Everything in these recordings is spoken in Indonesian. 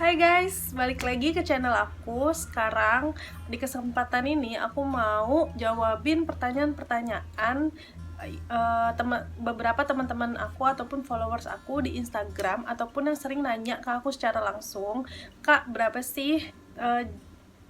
Hai guys, balik lagi ke channel aku. Sekarang di kesempatan ini aku mau jawabin pertanyaan-pertanyaan beberapa teman-teman aku ataupun followers aku di Instagram ataupun yang sering nanya ke aku secara langsung, Kak, berapa sih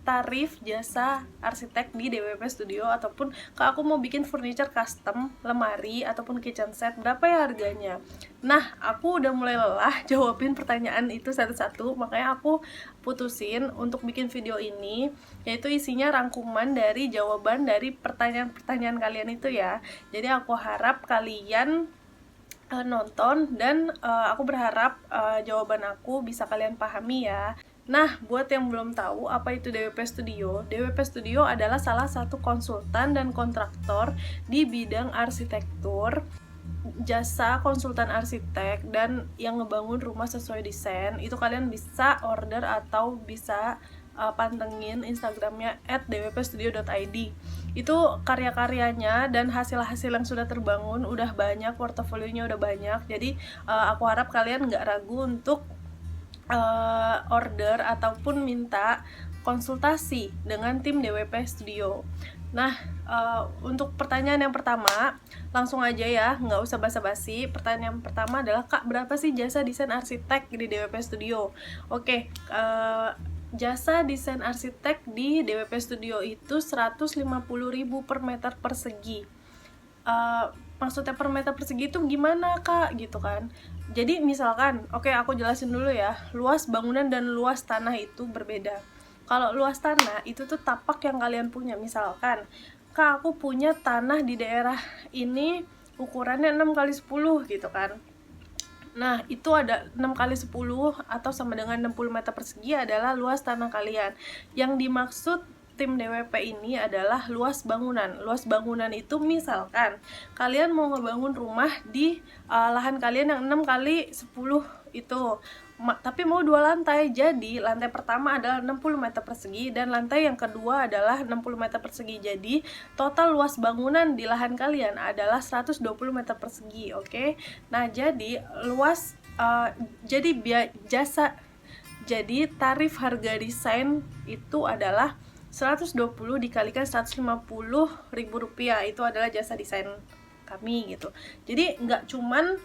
tarif jasa arsitek di DWP Studio, ataupun kalau aku mau bikin furniture custom, lemari ataupun kitchen set, berapa ya harganya? Nah, aku udah mulai lelah jawabin pertanyaan itu satu-satu, makanya aku putusin untuk bikin video ini, yaitu isinya rangkuman dari jawaban dari pertanyaan-pertanyaan kalian itu ya. Jadi aku harap kalian nonton dan aku berharap jawaban aku bisa kalian pahami ya. Nah, buat yang belum tahu apa itu DWP Studio, DWP Studio adalah salah satu konsultan dan kontraktor di bidang arsitektur, jasa konsultan arsitek, dan yang ngebangun rumah sesuai desain. Itu kalian bisa order atau bisa pantengin Instagramnya @dwpstudio.id. Itu karya-karyanya dan hasil-hasil yang sudah terbangun udah banyak, portofolionya udah banyak. Jadi aku harap kalian nggak ragu untuk order ataupun minta konsultasi dengan tim DWP Studio. Nah, untuk pertanyaan yang pertama, langsung aja ya, nggak usah basa-basi. Pertanyaan yang pertama adalah, Kak, berapa sih jasa desain arsitek di DWP Studio? Oke, jasa desain arsitek di DWP Studio itu 150.000 per meter persegi. Maksudnya per meter persegi itu gimana, Kak, gitu kan. Jadi misalkan, oke, aku jelasin dulu ya, luas bangunan dan luas tanah itu berbeda. Kalau luas tanah itu tuh tapak yang kalian punya. Misalkan, Kak, aku punya tanah di daerah ini ukurannya 6x10 gitu kan. Nah, itu ada 6x10 atau sama dengan 60 meter persegi adalah luas tanah kalian. Yang dimaksud tim DWP ini adalah luas bangunan. Luas bangunan itu misalkan kalian mau ngebangun rumah di lahan kalian yang 6x10 itu, tapi mau 2 lantai. Jadi lantai pertama adalah 60 meter persegi dan lantai yang kedua adalah 60 meter persegi. Jadi total luas bangunan di lahan kalian adalah 120 meter persegi. Oke. Nah, jadi luas jadi tarif harga desain itu adalah 120 dikalikan 150.000 rupiah. Itu adalah jasa desain kami gitu. Jadi nggak cuman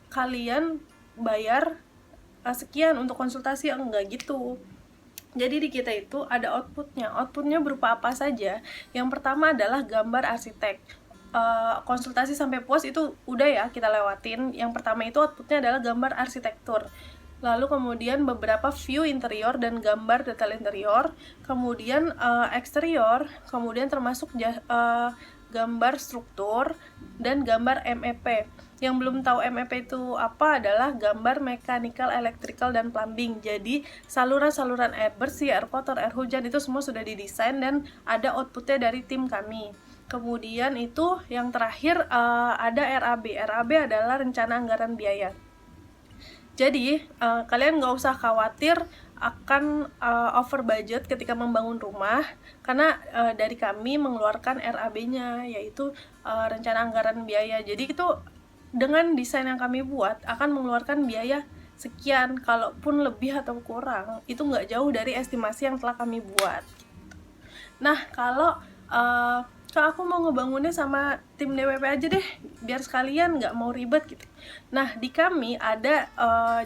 kalian bayar sekian untuk konsultasi, enggak gitu. Jadi di kita itu ada outputnya berupa apa saja. Yang pertama adalah gambar arsitek. Konsultasi sampai puas itu udah ya, kita lewatin. Yang pertama itu outputnya adalah gambar arsitektur, lalu kemudian beberapa view interior dan gambar detail interior, kemudian eksterior, kemudian termasuk gambar struktur dan gambar MEP. Yang belum tahu MEP itu apa adalah gambar mechanical, electrical, dan plumbing. Jadi saluran-saluran air bersih, air kotor, air hujan itu semua sudah didesain dan ada outputnya dari tim kami. Kemudian itu yang terakhir ada RAB. RAB adalah rencana anggaran biaya. Jadi kalian nggak usah khawatir akan over budget ketika membangun rumah, karena dari kami mengeluarkan RAB-nya, yaitu rencana anggaran biaya. Jadi itu dengan desain yang kami buat akan mengeluarkan biaya sekian, kalaupun lebih atau kurang itu nggak jauh dari estimasi yang telah kami buat. Nah, kalau Kak, aku mau ngebangunnya sama tim DWP aja deh, biar sekalian nggak mau ribet gitu. Nah, di kami ada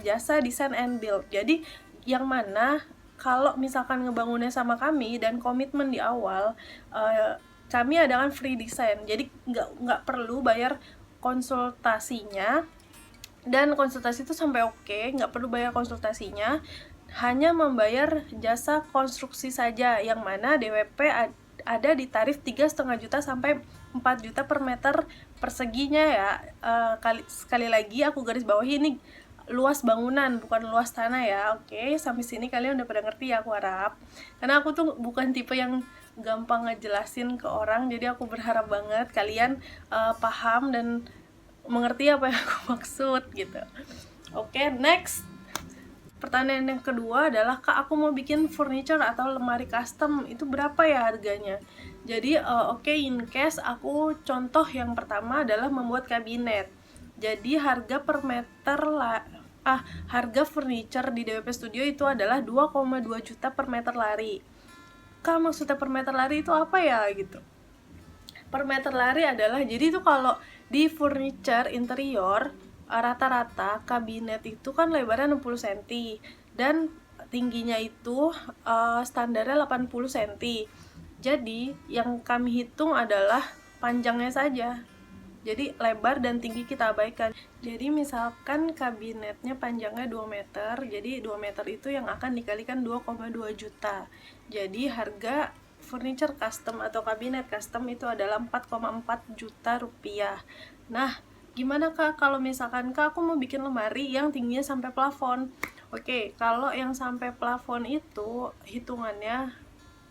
jasa design and build. Jadi yang mana kalau misalkan ngebangunnya sama kami dan komitmen di awal, kami adakan free design. Jadi nggak perlu bayar konsultasinya, dan konsultasi itu sampai oke, nggak perlu bayar konsultasinya, hanya membayar jasa konstruksi saja, yang mana DWP ada di tarif 3,5 juta sampai 4 juta per meter perseginya ya. Sekali lagi aku garis bawahi, ini luas bangunan bukan luas tanah ya. Oke, sampai sini kalian udah pada ngerti ya, aku harap. Karena aku tuh bukan tipe yang gampang ngejelasin ke orang, jadi aku berharap banget kalian paham dan mengerti apa yang aku maksud gitu. Oke, next. Pertanyaan yang kedua adalah, Kak, aku mau bikin furniture atau lemari custom, itu berapa ya harganya? Jadi in case aku contoh yang pertama adalah membuat kabinet. Jadi harga per meter harga furniture di DWP Studio itu adalah 2,2 juta per meter lari. Kak, maksudnya per meter lari itu apa ya gitu? Per meter lari adalah, jadi itu kalau di furniture interior rata-rata kabinet itu kan lebarnya 60 cm dan tingginya itu standarnya 80 cm. Jadi yang kami hitung adalah panjangnya saja. Jadi lebar dan tinggi kita abaikan. Jadi misalkan kabinetnya panjangnya 2 meter, jadi 2 meter itu yang akan dikalikan 2,2 juta. Jadi harga furniture custom atau kabinet custom itu adalah 4,4 juta rupiah. Nah, gimana Kak kalau misalkan Kak aku mau bikin lemari yang tingginya sampai plafon? Oke, kalau yang sampai plafon itu hitungannya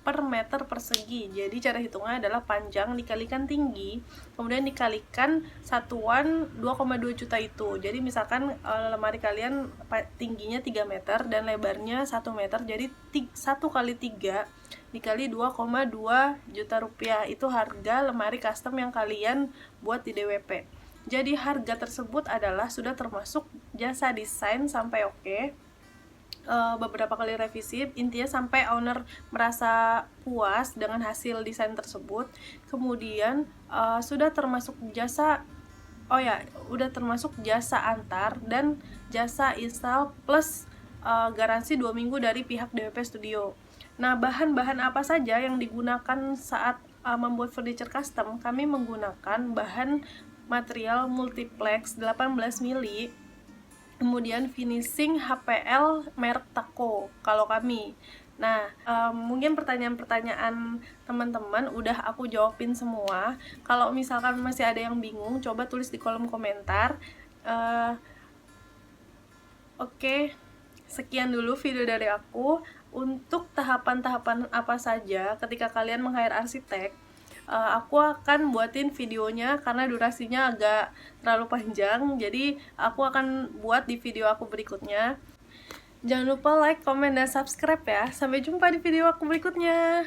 per meter persegi. Jadi cara hitungnya adalah panjang dikalikan tinggi, kemudian dikalikan satuan 2,2 juta itu. Jadi misalkan lemari kalian tingginya 3 meter dan lebarnya 1 meter, jadi 1 kali 3 dikali 2,2 juta rupiah. Itu harga lemari custom yang kalian buat di DWP. Jadi harga tersebut adalah sudah termasuk jasa desain sampai oke, beberapa kali revisi, intinya sampai owner merasa puas dengan hasil desain tersebut. Kemudian sudah termasuk jasa, udah termasuk jasa antar dan jasa install plus garansi 2 minggu dari pihak DWP Studio. Nah, bahan-bahan apa saja yang digunakan saat membuat furniture custom? Kami menggunakan bahan material multiplex 18 mili, kemudian finishing HPL merek Tako kalau kami. Nah, mungkin pertanyaan-pertanyaan teman-teman udah aku jawabin semua. Kalau misalkan masih ada yang bingung, coba tulis di kolom komentar. Oke, sekian dulu video dari aku. Untuk tahapan-tahapan apa saja ketika kalian meng-hire arsitek, aku akan buatin videonya karena durasinya agak terlalu panjang, jadi aku akan buat di video aku berikutnya. Jangan lupa like, comment, dan subscribe ya. Sampai jumpa di video aku berikutnya.